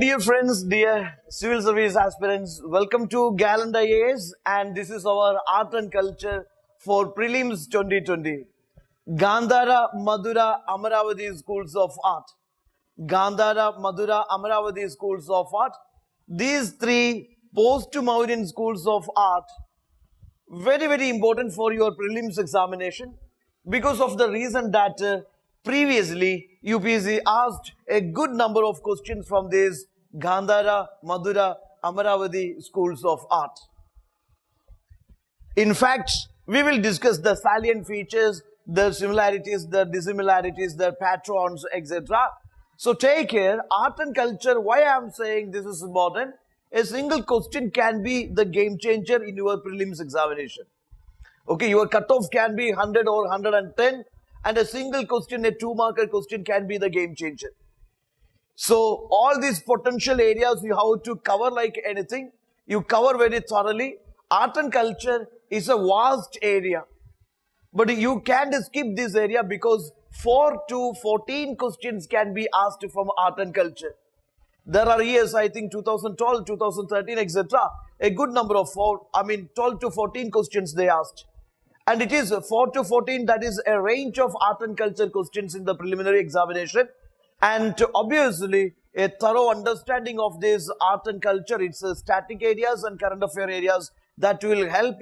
dear friends, dear civil service aspirants, welcome to GALLANT IAS, and this is our art and culture for prelims 2020. Gandhara, Mathura, Amaravati schools of art. Gandhara, Mathura, Amaravati schools of art. These three post-Mauryan schools of art, very important for your prelims examination because of the reason that previously UPSC asked a good number of questions from these Gandhara, Mathura, Amaravati schools of art. In fact, we will discuss the salient features, the similarities, the dissimilarities, the patrons, etc. So take care. Art and culture, why I am saying this is important? A single question can be the game changer in your prelims examination. Okay, your cutoff can be 100 or 110, and a single question, a 2-marker question can be the game changer. So all these potential areas you have to cover like anything. You cover very thoroughly. Art and culture is a vast area. But you can't skip this area because 4 to 14 questions can be asked from art and culture. There are years, I think 2012, 2013, etc. A good number of 12 to 14 questions they asked. And it is 4 to 14, that is a range of art and culture questions in the preliminary examination. And obviously, a thorough understanding of this art and culture, it's static areas and current affair areas that will help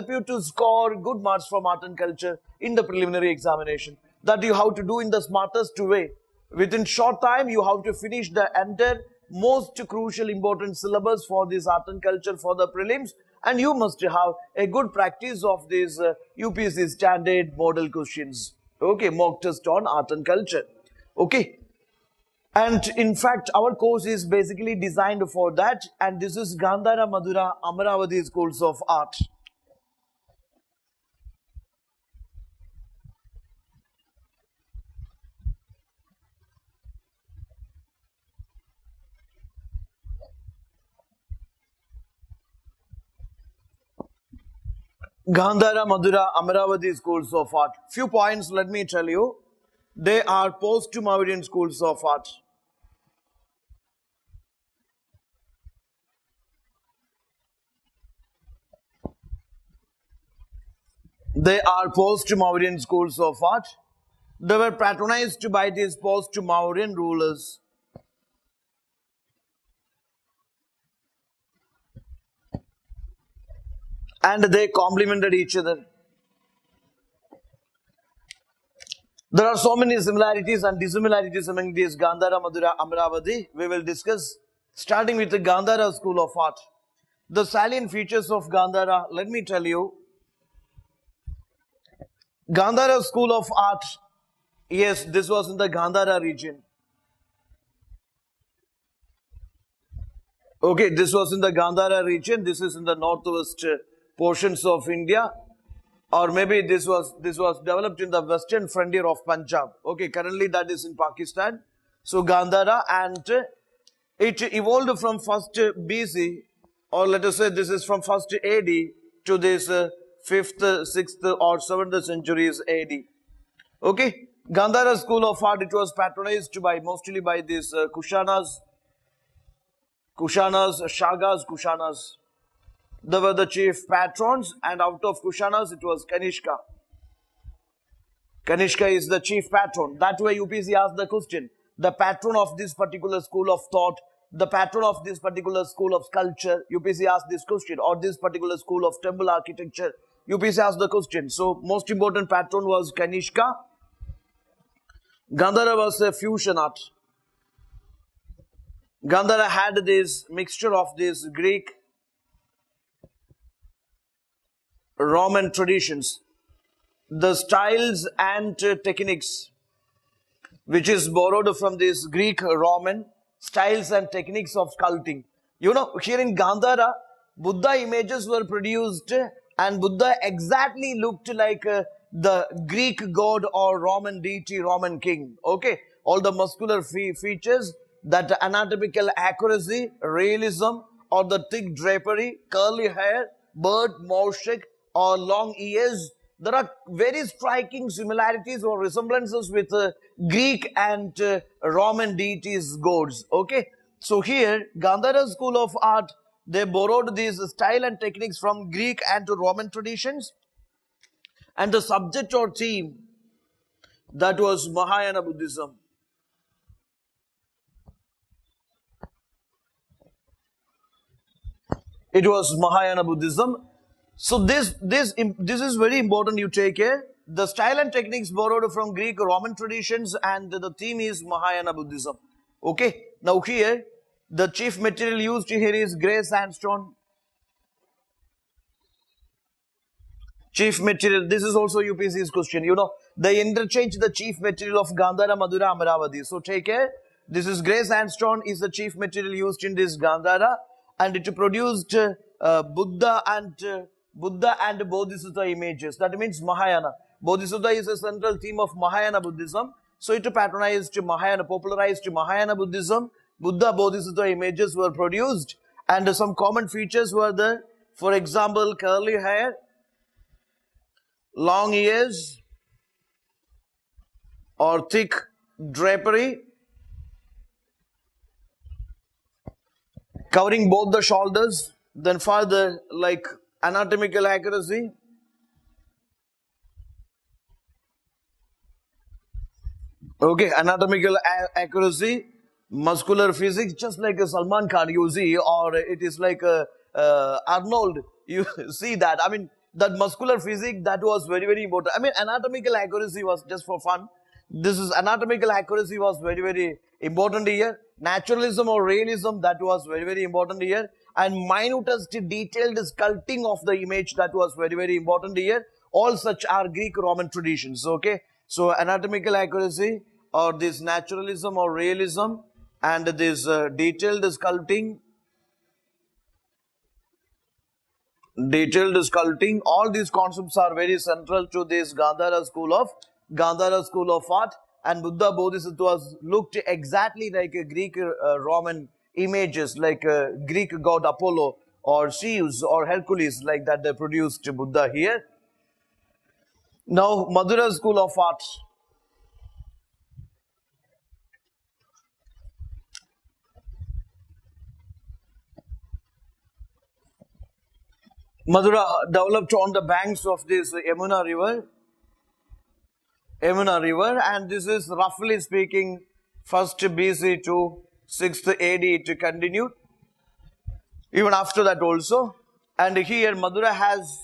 you to score good marks from art and culture in the preliminary examination. That you have to do in the smartest way. Within short time, you have to finish the entire most crucial important syllabus for this art and culture for the prelims, and you must have a good practice of these UPSC standard model questions. Okay, mock test on art and culture. Okay. And in fact, our course is basically designed for that, and this is Gandhara, Mathura, Amaravati schools of art. Gandhara, Mathura, Amaravati schools of art. Few points, let me tell you. They are post-Mauryan schools of art. They are post-Mauryan schools of art. They were patronized by these post-Mauryan rulers. And they complemented each other. There are so many similarities and dissimilarities among these Gandhara, Mathura, Amaravati. We will discuss starting with the Gandhara school of art. The salient features of Gandhara, let me tell you. Gandhara school of art, yes, this was in the Gandhara region. Okay, this was in the Gandhara region. This is in the northwest portions of India, or maybe this was developed in the western frontier of Punjab. Okay, currently that is in Pakistan. So Gandhara, and it evolved from 1st BC, or let us say this is from 1st AD to this 5th, 6th or 7th centuries AD. Okay, Gandhara school of art, it was patronized by mostly by these Kushanas, Shagas. They were the chief patrons, and out of Kushanas, it was Kanishka. Kanishka is the chief patron. That way UPSC asked the question. The patron of this particular school of thought, the patron of this particular school of sculpture, UPSC asked this question, or this particular school of temple architecture, UPSC asked the question. So, most important patron was Kanishka. Gandhara was a fusion art. Gandhara had this mixture of this Greek, Roman traditions, the styles and techniques, which is borrowed from this Greek, Roman styles and techniques of sculpting. You know, here in Gandhara, Buddha images were produced, and Buddha exactly looked like the Greek god or Roman deity, Roman king. Okay, all the muscular features, that anatomical accuracy, realism, or the thick drapery, curly hair, bird, mouth shape, or long ears. There are very striking similarities or resemblances with Greek and Roman deities, gods. Okay, So here, Gandhara school of art, they borrowed these style and techniques from Greek and Roman traditions. And the subject or theme, that was Mahayana Buddhism. It was Mahayana Buddhism. So this is very important, you take care. The style and techniques borrowed from Greek Roman traditions, and the theme is Mahayana Buddhism. Okay. Now here, the chief material used here is grey sandstone. Chief material, this is also UPSC's question. You know, they interchange the chief material of Gandhara, Mathura, Amaravati. So take care. This is grey sandstone is the chief material used in this Gandhara, and it produced Buddha and Bodhisattva images. That means Mahayana. Bodhisattva is a central theme of Mahayana Buddhism. So it patronized Mahayana, popularized Mahayana Buddhism. Buddha Bodhisattva images were produced, and some common features were there. For example, curly hair, long ears, or thick drapery, covering both the shoulders. Then further, like anatomical accuracy, okay, anatomical accuracy, muscular physics, just like a Salman Khan you see, or it is like a Arnold, you see that. I mean, that muscular physique, that was very, very important. I mean, anatomical accuracy was just for fun. This is anatomical accuracy was very, very important here. Naturalism or realism, that was very, very important here. And minutest detailed sculpting of the image, that was very, very important here. All such are Greek Roman traditions, okay. So anatomical accuracy, or this naturalism or realism, and this detailed sculpting, all these concepts are very central to this Gandhara school of art. And Buddha Bodhisattvas looked exactly like a Greek Roman images, like Greek god Apollo or Zeus or Hercules, like that they produced Buddha here. Now, Mathura school of art. Mathura developed on the banks of this Yamuna river, and this is roughly speaking 1st BC to 6th AD it continued, even after that also. And here Mathura has,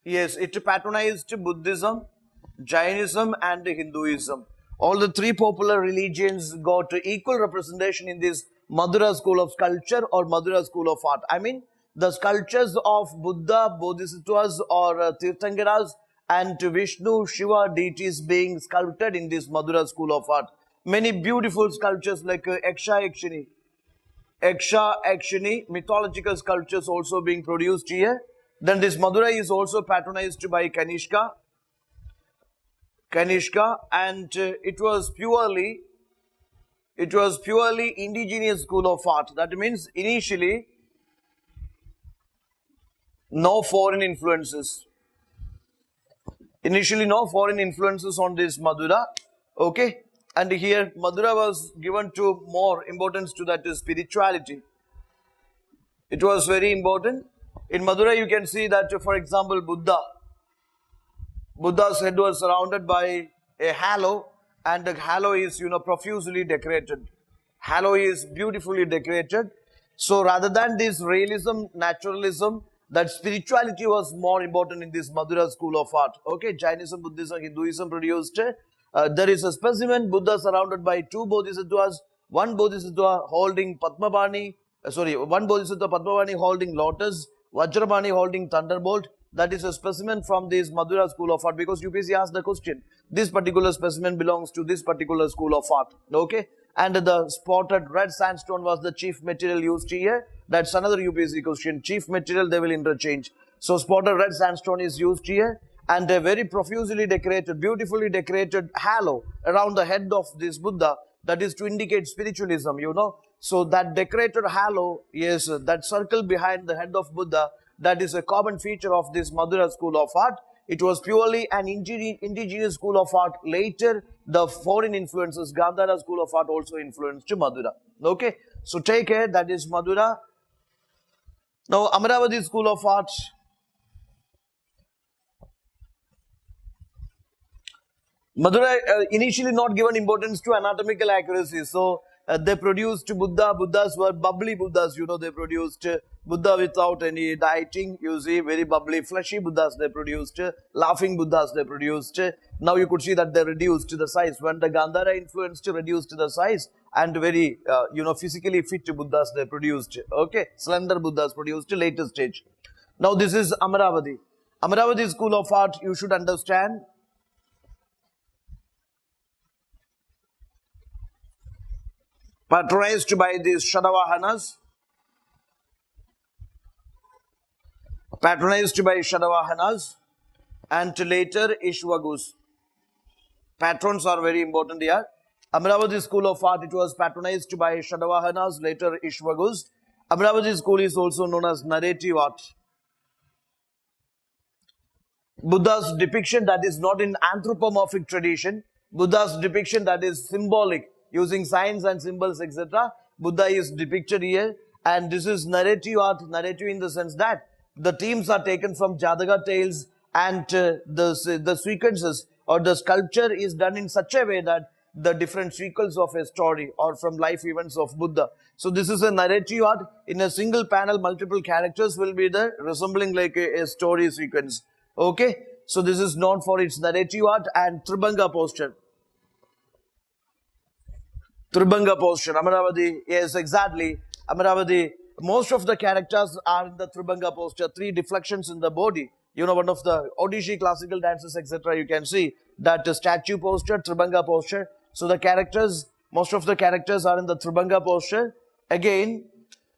yes, it patronized Buddhism, Jainism and Hinduism. All the three popular religions got equal representation in this Mathura school of sculpture or Mathura school of art. I mean, the sculptures of Buddha, Bodhisattvas or Tirthankaras and Vishnu, Shiva deities being sculpted in this Mathura school of art. Many beautiful sculptures like Yaksha Yakshini, mythological sculptures also being produced here. Then this Mathura is also patronized by Kanishka, and it was purely indigenous school of art. That means initially no foreign influences. Initially no foreign influences on this Mathura. Okay. And here Mathura was given to more importance to that is spirituality. It was very important. In Mathura you can see that, for example, Buddha's head was surrounded by a halo, and the halo is, profusely decorated. Halo is beautifully decorated. So rather than this realism, naturalism, that spirituality was more important in this Mathura school of art. Okay, Jainism, Buddhism, Hinduism produced. There is a specimen Buddha surrounded by two bodhisattvas, one bodhisattva holding Padmabani, one bodhisattva Padmabani holding lotus, Vajrabani holding thunderbolt. That is a specimen from this Mathura school of art, because UPSC asked the question, this particular specimen belongs to this particular school of art. Okay, and the spotted red sandstone was the chief material used here. That's another UPSC question. Chief material they will interchange. So spotted red sandstone is used here, and a very profusely decorated, beautifully decorated halo around the head of this Buddha. That is to indicate spiritualism, So that decorated halo, yes, that circle behind the head of Buddha, that is a common feature of this Mathura school of art. It was purely an indigenous school of art. Later, the foreign influences, Gandhara school of art also influenced Mathura. Okay. So take care, that is Mathura. Now Amaravati School of Art. Mathura initially not given importance to anatomical accuracy. So they produced Buddha. Buddhas were bubbly Buddhas. You know, they produced Buddha without any dieting. You see, very bubbly, fleshy Buddhas they produced. Laughing Buddhas they produced. Now you could see that they reduced the size. When the Gandhara influenced, reduced the size. And very, physically fit Buddhas they produced. Okay, slender Buddhas produced later stage. Now this is Amaravati. Amaravati School of Art, you should understand. Patronized by these Shadavahanas. Patronized by Shadavahanas. And later Ishwagus. Patrons are very important here. Amaravati School of Art, it was patronized by Shadavahanas, later Ishwagus. Amaravati School is also known as narrative art. Buddha's depiction that is not in anthropomorphic tradition. Buddha's depiction that is symbolic, using signs and symbols, etc. Buddha is depicted here, and this is narrative art. Narrative in the sense that the themes are taken from Jataka tales, and the sequences or the sculpture is done in such a way that the different sequels of a story or from life events of Buddha. So this is a narrative art. In a single panel, multiple characters will be there, resembling like a story sequence. Okay, so this is known for its narrative art. And Tribhanga posture. Tribhanga posture, Amaravati, yes, exactly. Amaravati, most of the characters are in the Tribhanga posture, 3 deflections in the body. You know, one of the Odissi classical dances, etc. You can see that statue posture, Tribhanga posture. So the characters, most of the characters are in the Tribhanga posture. Again,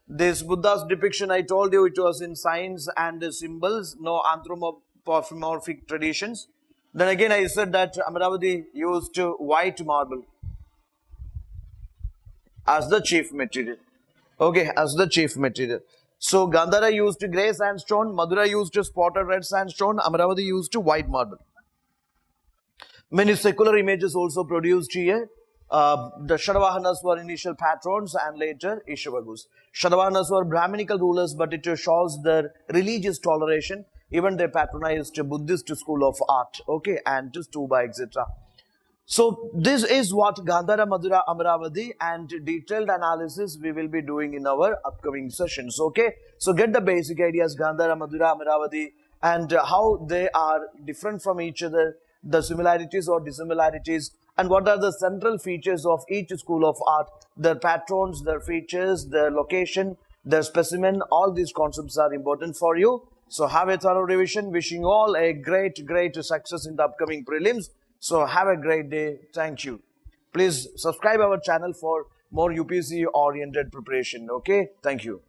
this Buddha's depiction, I told you, it was in signs and symbols, no anthropomorphic traditions. Then again, I said that Amaravati used white marble as the chief material. Okay, as the chief material. So Gandhara used grey sandstone, Mathura used spotted red sandstone, Amaravati used white marble. Many secular images also produced here. The Shadavahanas were initial patrons and later Ishwagus. Shadavahanas were Brahminical rulers, but it shows their religious toleration. Even they patronized Buddhist school of art, okay, and Stupa, etc. So this is what Gandhara, Mathura, Amaravati, and detailed analysis we will be doing in our upcoming sessions. Okay, so get the basic ideas, Gandhara, Mathura, Amaravati, and how they are different from each other, the similarities or dissimilarities, and what are the central features of each school of art, their patrons, their features, their location, their specimen. All these concepts are important for you. So have a thorough revision. Wishing you all a great success in the upcoming prelims. So have a great day. Thank you. Please subscribe our channel for more UPSC oriented preparation. Okay. Thank you.